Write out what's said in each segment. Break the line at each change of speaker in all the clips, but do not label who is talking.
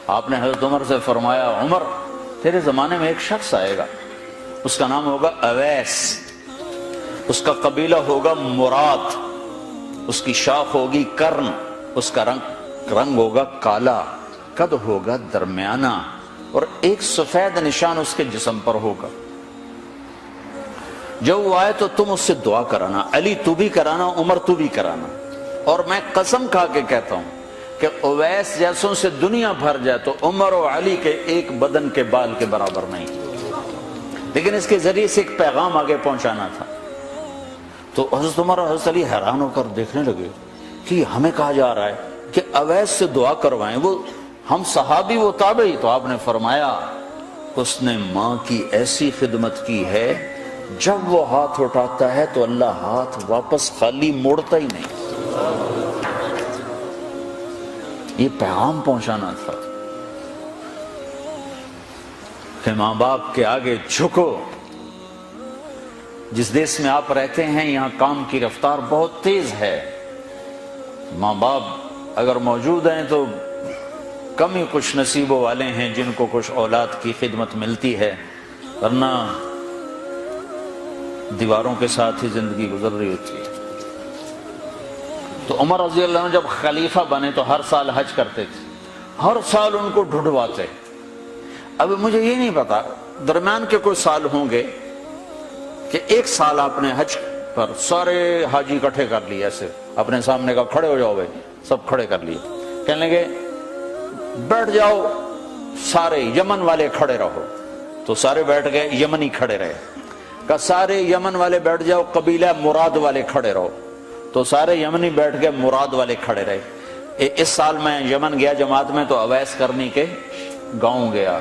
آپ نے حضرت عمر سے فرمایا عمر تیرے زمانے میں ایک شخص آئے گا، اس کا نام ہوگا اویس، اس کا قبیلہ ہوگا مراد، اس کی شاخ ہوگی کرن، اس کا رنگ ہوگا کالا، قد ہوگا درمیانہ، اور ایک سفید نشان اس کے جسم پر ہوگا۔ جب وہ آئے تو تم اس سے دعا کرانا، علی تو بھی کرانا، عمر تو بھی کرانا، اور میں قسم کھا کے کہتا ہوں کہ اویس جیسوں سے دنیا بھر جائے تو عمر و علی کے ایک بدن کے بال کے برابر نہیں، لیکن اس کے ذریعے سے ایک پیغام آگے پہنچانا تھا۔ تو حضرت عمر اور حضرت علی حیران ہو کر دیکھنے لگے کہ ہمیں کہا جا رہا ہے کہ اویس سے دعا کروائیں، وہ ہم صحابی وہ تابعی۔ تو آپ نے فرمایا اس نے ماں کی ایسی خدمت کی ہے، جب وہ ہاتھ اٹھاتا ہے تو اللہ ہاتھ واپس خالی موڑتا ہی نہیں۔ یہ پیغام پہنچانا تھا کہ ماں باپ کے آگے جھکو۔ جس دیش میں آپ رہتے ہیں یہاں کام کی رفتار بہت تیز ہے، ماں باپ اگر موجود ہیں تو کم ہی خوش نصیبوں والے ہیں جن کو کچھ اولاد کی خدمت ملتی ہے، ورنہ دیواروں کے ساتھ ہی زندگی گزر رہی ہوتی ہے۔ تو عمر رضی اللہ عنہ جب خلیفہ بنے تو ہر سال حج کرتے تھے، ہر سال ان کو ڈھونڈواتے۔ اب مجھے یہ نہیں پتا درمیان کے کوئی سال ہوں گے کہ ایک سال آپ نے حج پر سارے حاجی اکٹھے کر لیے، ایسے اپنے سامنے کا کھڑے ہو جاؤ بھائی، سب کھڑے کر لیے، کہنے لگے بیٹھ جاؤ سارے یمن والے کھڑے رہو، تو سارے بیٹھ گئے، یمنی کھڑے رہے، کہ سارے یمن والے بیٹھ جاؤ، قبیلہ مراد والے کھڑے رہو، تو سارے یمنی بیٹھ گئے، مراد والے کھڑے رہے۔ اس سال میں یمن گیا جماعت میں تو اویس کرنی کے گاؤں گیا،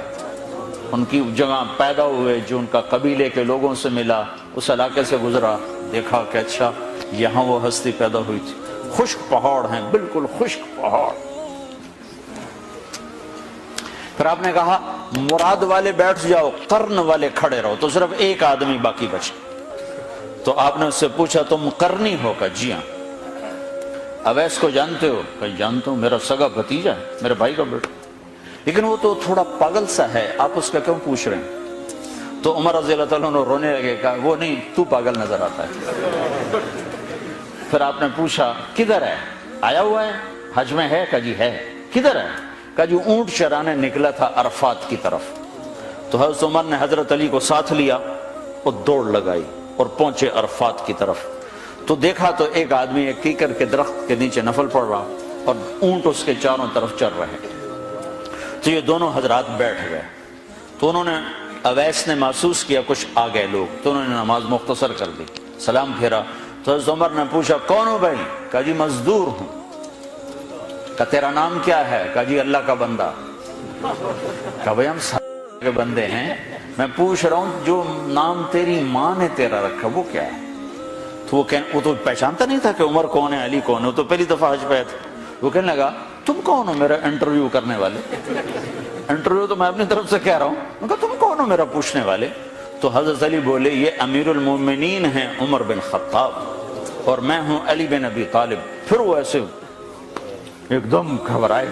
ان کی جگہ پیدا ہوئے، جو ان کا قبیلے کے لوگوں سے ملا، اس علاقے سے گزرا، دیکھا کہ اچھا یہاں وہ ہستی پیدا ہوئی تھی۔ خشک پہاڑ ہیں، بالکل خشک پہاڑ۔ پھر آپ نے کہا مراد والے بیٹھ جاؤ، قرن والے کھڑے رہو، تو صرف ایک آدمی باقی بچا۔ تو آپ نے اس سے پوچھا تم قرنی ہو؟ کہ جی ہاں۔ اویس کو جانتے ہو؟ کہ جانتا ہوں، میرا سگا بھتیجا ہے، میرے بھائی کا بیٹا، لیکن وہ تو تھوڑا پاگل سا ہے، آپ اس کا کیوں پوچھ رہے ہیں؟ تو عمر رضی اللہ تعالیٰ عنہ رونے لگے، کہا وہ نہیں، تو پاگل نظر آتا ہے۔ پھر آپ نے پوچھا کدھر ہے؟ آیا ہوا ہے حج میں؟ ہے؟ کہ جی ہے۔ کدھر ہے؟ کہ جو اونٹ چرانے نکلا تھا عرفات کی طرف۔ تو حضرت عمر نے حضرت علی کو ساتھ لیا اور دوڑ لگائی اور پہنچے عرفات کی طرف، تو دیکھا تو ایک آدمی ایک کیکر کے درخت کے نیچے نفل پڑھ رہا اور اونٹ اس کے چاروں طرف چر رہے۔ تو یہ دونوں حضرات بیٹھ گئے، تو انہوں نے اویس نے محسوس کیا کچھ آ گئے لوگ، تو انہوں نے نماز مختصر کر دی، سلام پھیرا۔ تو حضرت عمر نے پوچھا کون ہو بھائی؟ کہا جی مزدور ہوں۔ کہا تیرا نام کیا ہے؟ کہا جی اللہ کا بندہ۔ کہا بھائی ہم سارے کے بندے ہیں، میں پوچھ رہا ہوں جو نام تیری ماں نے تیرا رکھا وہ کیا ہے؟ تو وہ تو پہچانتا نہیں تھا کہ عمر کون ہے، علی کون ہے، وہ تو پہلی دفعہ حج پہ تھا۔ وہ کہنے لگا تم کون ہو میرا انٹرویو کرنے والے؟ انٹرویو تو میں اپنی طرف سے کہہ رہا ہوں۔ میں کہا تم کون ہو میرا پوچھنے والے؟ تو حضرت علی بولے یہ امیر المومنین ہیں عمر بن خطاب، اور میں ہوں علی بن ابی طالب۔ پھر وہ ایسے ایک دم گھبرائے،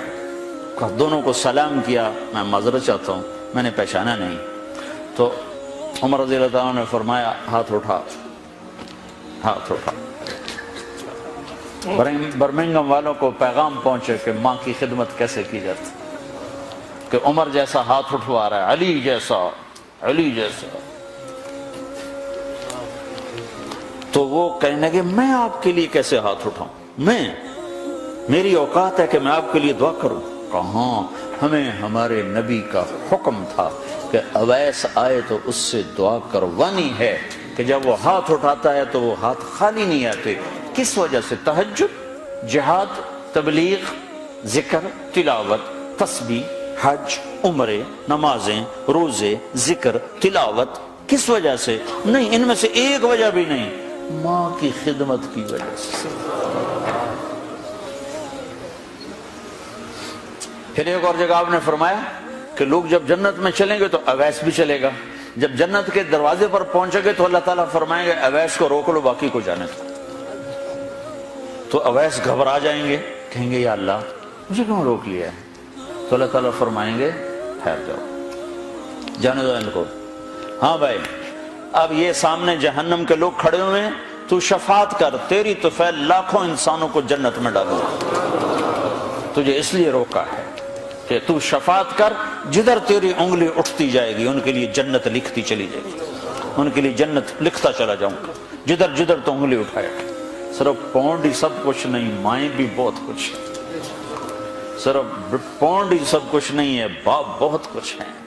دونوں کو سلام کیا، میں معذرت چاہتا ہوں میں نے پہچانا نہیں۔ تو عمر رضی اللہ عنہ نے فرمایا ہاتھ اٹھا، ہاتھ اٹھا۔ برمنگم والوں کو پیغام پہنچے کہ ماں کی خدمت کیسے کی جاتی، کہ عمر جیسا ہاتھ اٹھوا رہا ہے، علی جیسا، علی جیسا۔ تو وہ کہنے لگے میں آپ کے لیے کیسے ہاتھ اٹھاؤں، میری اوقات ہے کہ میں آپ کے لیے دعا کروں؟ کہاں، ہمیں ہمارے نبی کا حکم تھا کہ اویس آئے تو اس سے دعا کروانی ہے، کہ جب وہ ہاتھ اٹھاتا ہے تو وہ ہاتھ خالی نہیں آتے۔ کس وجہ سے؟ تہجد، جہاد، تبلیغ، ذکر، تلاوت، تسبیح، حج، عمرے، نمازیں، روزے، ذکر، تلاوت۔ کس وجہ سے؟ نہیں، ان میں سے ایک وجہ بھی نہیں، ماں کی خدمت کی وجہ سے۔ پھر ایک اور جگہ آپ نے فرمایا کہ لوگ جب جنت میں چلیں گے تو اویس بھی چلے گا، جب جنت کے دروازے پر پہنچے گے تو اللہ تعالیٰ فرمائیں گے اویس کو روک لو، باقی کو جانے دو۔ تو اویس گھبرا جائیں گے، کہیں گے یا اللہ مجھے کیوں روک لیا ہے؟ تو اللہ تعالیٰ فرمائیں گے ٹھہر جاؤ، جانے دو ان کو۔ ہاں بھائی، اب یہ سامنے جہنم کے لوگ کھڑے ہوئے ہیں، تو شفاعت کر، تیری طفیل لاکھوں انسانوں کو جنت میں ڈالو۔ تجھے اس لیے روکا ہے کہ تو شفاعت کر، جدھر تیری انگلی اٹھتی جائے گی ان کے لیے جنت لکھتی چلی جائے گی، ان کے لیے جنت لکھتا چلا جاؤں گا، جدھر جدھر تو انگلی اٹھائے۔ صرف پونڈ ہی سب کچھ نہیں، مائیں بھی بہت کچھ ہے۔ صرف پونڈ ہی سب کچھ نہیں ہے، باپ بہت کچھ ہے۔